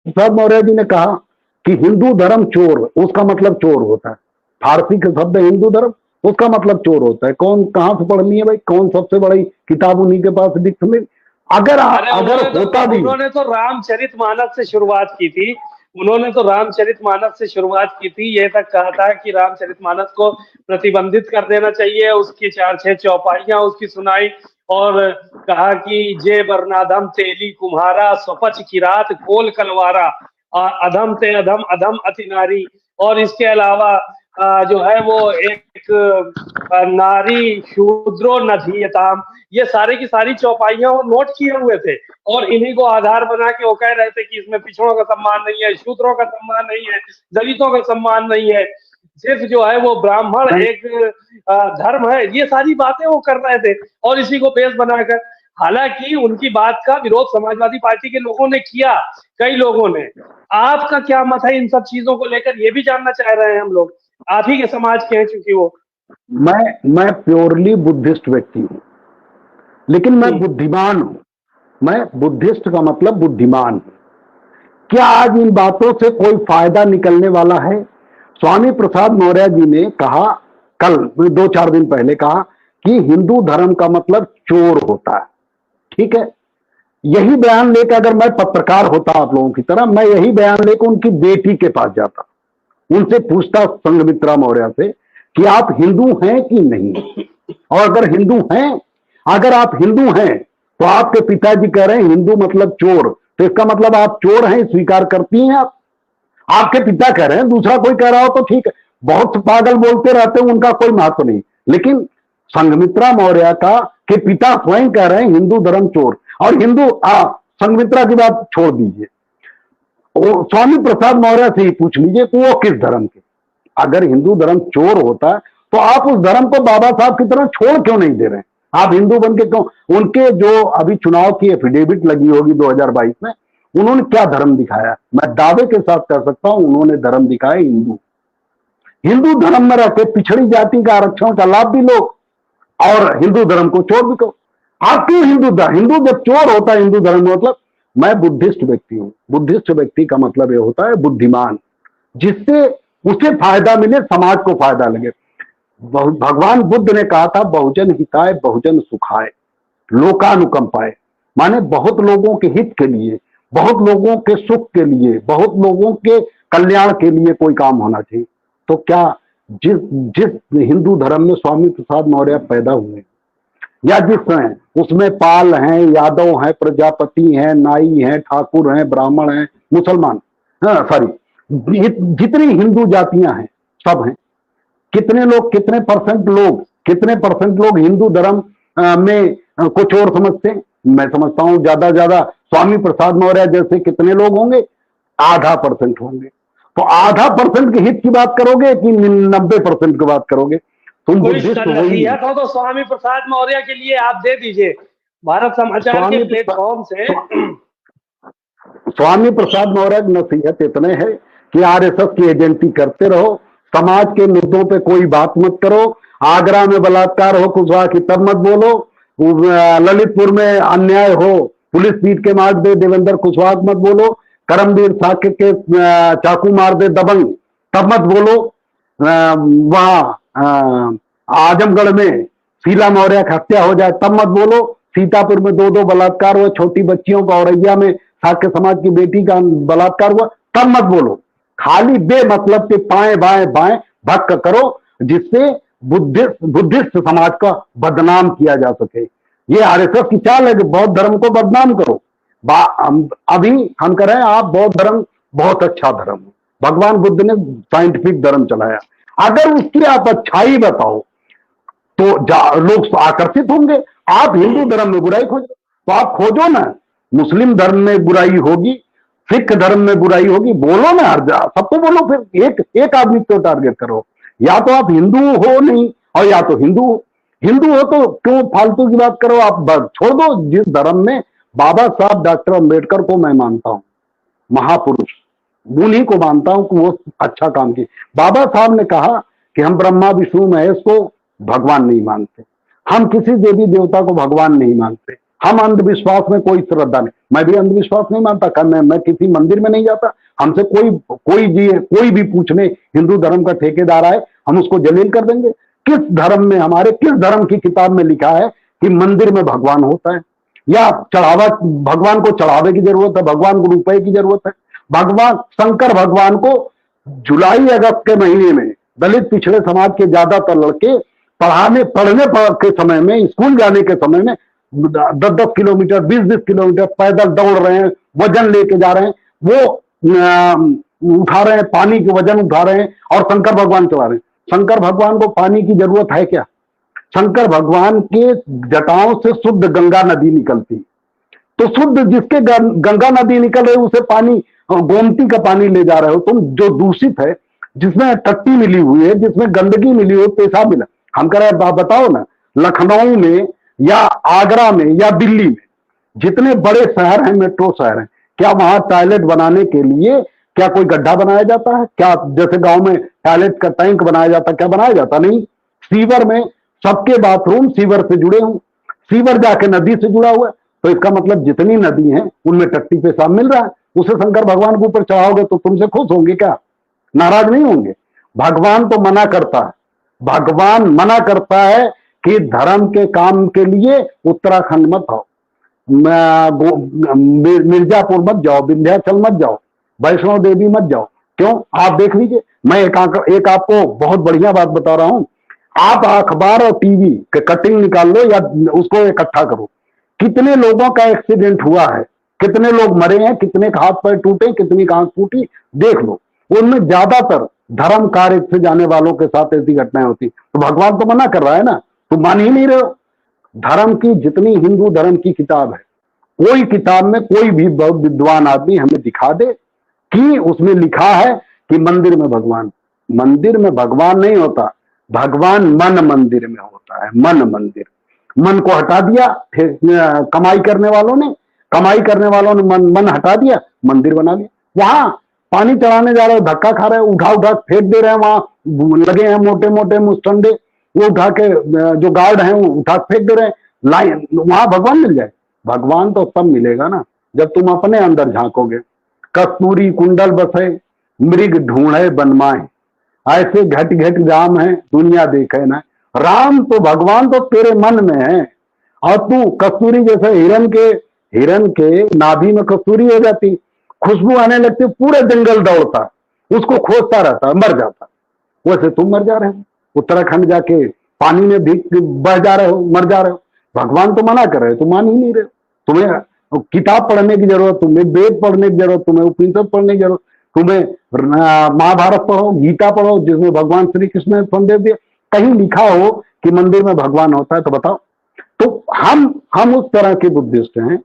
प्रसाद मौर्य जी ने कहा कि हिंदू धर्म चोर, उसका मतलब चोर होता है। फारसी का शब्द हिंदू धर्म, उसका मतलब चोर होता है। कौन कहां से पढ़नी है भाई? कौन सबसे बड़ी किताब उन्हीं के पास दिख में? अगर अगर होता भी, उन्होंने तो रामचरितमानस से शुरुआत की थी। उन्होंने तो रामचरितमानस से शुरुआत की थी, ये तक कहा था कि रामचरितमानस को प्रतिबंधित कर देना चाहिए, उसकी 4-6 चौपाइयां उसकी सुनाई, और कहा कि जे बरनाधम तेली कुम्हारा स्वपच किरात कोल कलवारा, अधम से अधम अधम अति नारी, और इसके अलावा जो है वो एक नारी शूद्रो नधीयताम, ये सारी की सारी चौपाइयां वो नोट किए हुए थे, और इन्हीं को आधार बना के वो कह रहे थे कि इसमें पिछड़ों का सम्मान नहीं है, शूद्रों का सम्मान नहीं है, दलितों का सम्मान नहीं है, सिर्फ जो है वो ब्राह्मण एक धर्म है। ये सारी बातें वो कर रहे थे और इसी को बेस बनाकर, हालांकि उनकी बात का विरोध समाजवादी पार्टी के लोगों ने किया, कई लोगों ने। आपका क्या मत है इन सब चीजों को लेकर, ये भी जानना चाह रहे हैं हम लोग, आप ही के समाज के हैं चूंकि वो। मैं प्योरली बुद्धिस्ट व्यक्ति हूं, लेकिन मैं बुद्धिमान हूं। मैं बुद्धिस्ट का मतलब बुद्धिमान हूं। क्या आज इन बातों से कोई फायदा निकलने वाला है? स्वामी प्रसाद मौर्य जी ने कहा, कल 2-4 दिन पहले कहा कि हिंदू धर्म का मतलब चोर होता है। ठीक है, यही बयान लेकर अगर मैं पत्रकार होता आप लोगों की तरह, मैं यही बयान लेकर उनकी बेटी के पास जाता, उनसे पूछता संघमित्रा मौर्य से कि आप हिंदू हैं कि नहीं, और अगर हिंदू हैं, अगर आप हिंदू हैं तो आपके पिताजी कह रहे हैं हिंदू मतलब चोर, तो इसका मतलब आप चोर हैं, स्वीकार करती हैं आप? आपके पिता कह रहे हैं, दूसरा कोई कह रहा हो तो ठीक है, बहुत पागल बोलते रहते हैं, उनका कोई महत्व नहीं। लेकिन संघमित्रा मौर्य का के पिता स्वयं कह रहे हैं हिंदू धर्म चोर। और संघमित्रा की बात छोड़ दीजिए, स्वामी प्रसाद मौर्य से ही पूछ लीजिए कि वो किस धर्म के। अगर हिंदू धर्म चोर होता तो आप उस धर्म को बाबा साहब की तरह छोड़ क्यों नहीं दे रहे? आप हिंदू बन के क्यों? उनके जो अभी चुनाव की एफिडेविट लगी होगी 2022 में, उन्होंने क्या धर्म दिखाया? मैं दावे के साथ कह सकता हूं, उन्होंने धर्म दिखाया हिंदू। हिंदू धर्म में रहते पिछड़ी जाति का आरक्षण का लाभ भी लो और हिंदू धर्म को चोर भी करो। आप क्यों हिंदू जब चोर होता है हिंदू धर्म, मतलब मैं बुद्धिस्ट व्यक्ति हूं। बुद्धिस्ट व्यक्ति का मतलब यह होता है बुद्धिमान, जिससे उसे फायदा मिले, समाज को फायदा लगे। भगवान बुद्ध ने कहा था बहुजन हिताय बहुजन सुखाय लोकानुकंपाय, माने बहुत लोगों के हित के लिए, बहुत लोगों के सुख के लिए, बहुत लोगों के कल्याण के लिए कोई काम होना चाहिए। तो क्या जिस हिंदू धर्म में स्वामी प्रसाद मौर्य पैदा हुए, या जिसमें उसमें पाल हैं, यादव हैं, प्रजापति हैं, नाई हैं, ठाकुर हैं, ब्राह्मण हैं, मुसलमान, सॉरी, जितनी हिंदू जातियां हैं सब हैं। कितने लोग, कितने परसेंट लोग हिंदू धर्म में कुछ और समझते हैं? मैं समझता हूं ज्यादा स्वामी प्रसाद मौर्य जैसे कितने लोग होंगे? 0.5% होंगे। तो 0.5% के हित की बात करोगे कि 90% की बात करोगे? तुम बुद्धिस्ट हो ही नहीं। तो स्वामी प्रसाद मौर्य के लिए आप दे दीजिए भारत समाचार के प्लेटफॉर्म से। स्वामी प्रसाद मौर्य की नसीहत इतने है कि आरएसएस की एजेंटी करते रहो, समाज के मुद्दों पे कोई बात मत करो। आगरा में बलात्कार हो कुशवाहा की तब मत बोलो, ललितपुर में अन्याय हो पुलिस पीट के मार दे देवेंद्र कुशवाहा मत बोलो, करमवीर साकिब के चाकू मार दे दबंग तब मत बोलो, वहां आजमगढ़ में शीला मौर्य की हत्या हो जाए तब मत बोलो, सीतापुर में 2 बलात्कार हुए छोटी बच्चियों का, औरैया में साक्य समाज की बेटी का बलात्कार हुआ तब मत बोलो। खाली बेमतलब के बाएं भक्क करो, जिससे बुद्धिस्ट समाज का बदनाम किया जा सके। ये आरएसएस की चाल है कि बौद्ध धर्म को बदनाम करो। अभी हम कह रहे हैं आप बौद्ध धर्म बहुत अच्छा धर्म है, भगवान बुद्ध ने साइंटिफिक धर्म चलाया, अगर उसकी आप अच्छाई बताओ तो लोग आकर्षित होंगे। आप हिंदू धर्म में बुराई खोजो तो आप खोजो ना, मुस्लिम धर्म में बुराई होगी, सिख धर्म में बुराई होगी, बोलो ना, सबको बोलो, फिर एक आदमी को टारगेट करो। या तो आप हिंदू हो नहीं, और या तो हिंदू हो तो क्यों फालतू की बात करो? आप छोड़ दो। जिस धर्म में बाबा साहब डॉक्टर अंबेडकर को मैं मानता हूं महापुरुष, उन्हीं को मानता हूं कि वो अच्छा काम किए। बाबा साहब ने कहा कि हम ब्रह्मा विष्णु महेश को भगवान नहीं मानते, हम किसी देवी देवता को भगवान नहीं मानते, हम अंधविश्वास में कोई श्रद्धा नहीं, मैं भी अंधविश्वास नहीं मानता, मैं किसी मंदिर में नहीं जाता। हमसे कोई भी पूछने हिंदू धर्म का ठेकेदार आए, हम उसको जलील कर देंगे। किस धर्म में, हमारे किस धर्म की किताब में लिखा है कि मंदिर में भगवान होता है, या चढ़ावा, भगवान को चढ़ावे की जरूरत है, भगवान को रुपए की जरूरत है? भगवान शंकर भगवान को जुलाई अगस्त के महीने में दलित पिछड़े समाज के ज्यादातर लड़के पढ़ने के समय में, स्कूल जाने के समय में 10-10 किलोमीटर, 20-20 किलोमीटर पैदल दौड़ रहे हैं, वजन लेके जा रहे हैं, वो उठा रहे हैं, पानी के वजन उठा रहे हैं और शंकर भगवान चला रहे हैं। शंकर भगवान को पानी की जरूरत है क्या? शंकर भगवान के जटाओं से शुद्ध गंगा नदी निकलती, तो शुद्ध जिसके गंगा नदी निकल रही उसे पानी, गोमती का पानी ले जा रहे हो तुम, जो दूषित है, जिसमें टट्टी मिली हुई है, जिसमें गंदगी मिली हुई, पेशाब मिला। हम कह रहे हैं, बताओ ना, लखनऊ में या आगरा में या दिल्ली में, जितने बड़े शहर हैं, मेट्रो शहर हैं, क्या वहां टॉयलेट बनाने के लिए क्या कोई गड्ढा बनाया जाता है? क्या जैसे गांव में टॉयलेट का टैंक बनाया जाता, क्या बनाया जाता? नहीं। सीवर में सबके बाथरूम सीवर से जुड़े हों, सीवर जाके नदी से जुड़ा हुआ है, तो इसका मतलब जितनी नदी हैं उनमें टट्टी पेशाब मिल रहा है। उसे शंकर भगवान के ऊपर चढ़ाओगे तो तुमसे खुश होंगे क्या? नाराज नहीं होंगे? भगवान तो मना करता है, भगवान मना करता है कि धर्म के काम के लिए उत्तराखंड मत आओ, मिर्जापुर मत जाओ, विंध्याचल मत जाओ, वैष्णो देवी मत जाओ। क्यों? आप देख लीजिए, मैं एक आपको बहुत बढ़िया बात बता रहा हूं। आप अखबार और टीवी के कटिंग निकाल लो या उसको इकट्ठा करो, कितने लोगों का एक्सीडेंट हुआ है, कितने लोग मरे हैं, कितने का हाथ पैर टूटे, कितनी का आंख टूटी, देख लो। उनमें ज्यादातर धर्म कार्य से जाने वालों के साथ ऐसी घटनाएं होती। तो भगवान तो मना कर रहा है ना, तुम मान ही नहीं रहे हो। धर्म की जितनी हिंदू धर्म की किताब है, कोई किताब में कोई भी बहुत विद्वान आदमी हमें दिखा दे कि उसमें लिखा है कि मंदिर में भगवान नहीं होता, भगवान मन मंदिर में होता है। मन मंदिर, मन को हटा दिया, फिर कमाई करने वालों ने मन हटा दिया, मंदिर बना लिया। वहां पानी चढ़ाने जा रहे हो, धक्का खा रहे हो, उठा फेंक दे रहे हैं, वहां लगे हैं मोटे मोटे मुस्टंडे, वो उठा के, जो गार्ड हैं वो उठा फेंक दे रहे हैं। लाइन, वहां भगवान मिल जाए? भगवान तो तब मिलेगा ना जब तुम अपने अंदर झांकोगे। कस्तूरी कुंडल बसे, मृग ढूंढे बनमाए, ऐसे घट घट राम है, दुनिया देखे ना। राम तो, भगवान तो तेरे मन में है, और तू कस्तूरी जैसे हिरन के नाभि में कस्तूरी हो जाती, खुशबू आने लगती, पूरे जंगल दौड़ता, उसको खोजता रहता, मर जाता। वैसे तुम मर जा रहे हो, उत्तराखंड जाके पानी में भी बह जा रहे हो, मर जा रहे हो। भगवान तो मना कर रहे हो, तुम मान ही नहीं रहे हो। तुम्हें किताब पढ़ने की जरूरत, तुम्हें वेद पढ़ने की जरूरत, तुम्हें उपनिषद पढ़ने की जरूरत, तुम्हें महाभारत पढ़ो, गीता पढ़ो, जिसमें भगवान श्री कृष्ण ने संदेश दिया। कहीं लिखा हो कि मंदिर में भगवान होता है तो बताओ। तो हम उस तरह के बुद्धिस्ट हैं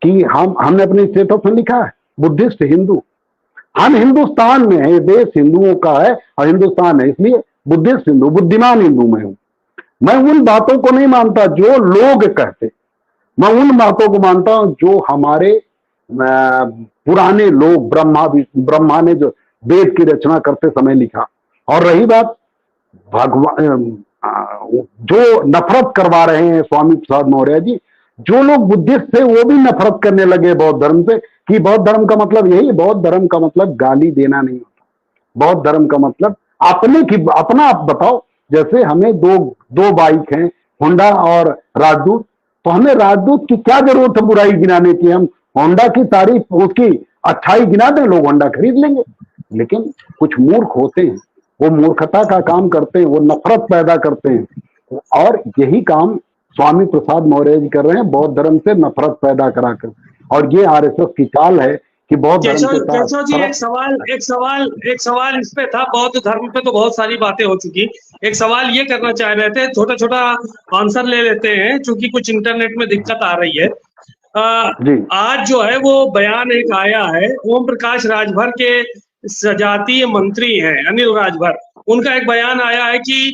कि हमने अपने स्टेटस में लिखा है बुद्धिस्ट हिंदू। हम हिंदुस्तान में है, ये देश हिंदुओं का है और हिंदुस्तान है, इसलिए बुद्धिस्ट हिंदू, बुद्धिमान हिंदू में हूं। मैं उन बातों को नहीं मानता जो लोग कहते, मैं उन बातों को मानता हूं जो हमारे पुराने लोग, ब्रह्मा ने जो वेद की रचना करते समय लिखा। और रही बात भगवान, जो नफरत करवा रहे हैं स्वामी प्रसाद मौर्य जी, जो लोग बुद्धिस्ट थे वो भी नफरत करने लगे बौद्ध धर्म से, कि बौद्ध धर्म का मतलब यही, बौद्ध धर्म का मतलब गाली देना नहीं होता। बौद्ध धर्म का मतलब अपना आप बताओ। जैसे हमें दो बाइक हैं, होंडा और राजदूत, तो हमें राजदूत की क्या जरूरत है बुराई गिनाने की? हम होंडा की तारीफ, उसकी अच्छाई गिना दें, लोग होंडा खरीद लेंगे। लेकिन कुछ मूर्ख होते हैं, वो मूर्खता का काम करते हैं, वो नफरत पैदा करते हैं, और यही काम स्वामी प्रसाद मौर्य जी कर रहे हैं, बौद्ध धर्म से नफरत पैदा कराकर। और ये आरएसएस की चाल है कि बौद्ध धर्म के साथ। केशव जी, एक सवाल इस पे था। बौद्ध धर्म पे तो बहुत सारी बातें हो चुकी, एक सवाल ये करना चाह रहे थे, छोटा छोटा आंसर ले लेते हैं क्योंकि कुछ इंटरनेट में दिक्कत आ रही है। आज जो है वो बयान एक आया है, ओम प्रकाश राजभर के सजातीय मंत्री हैं अनिल राजभर, उनका एक बयान आया है कि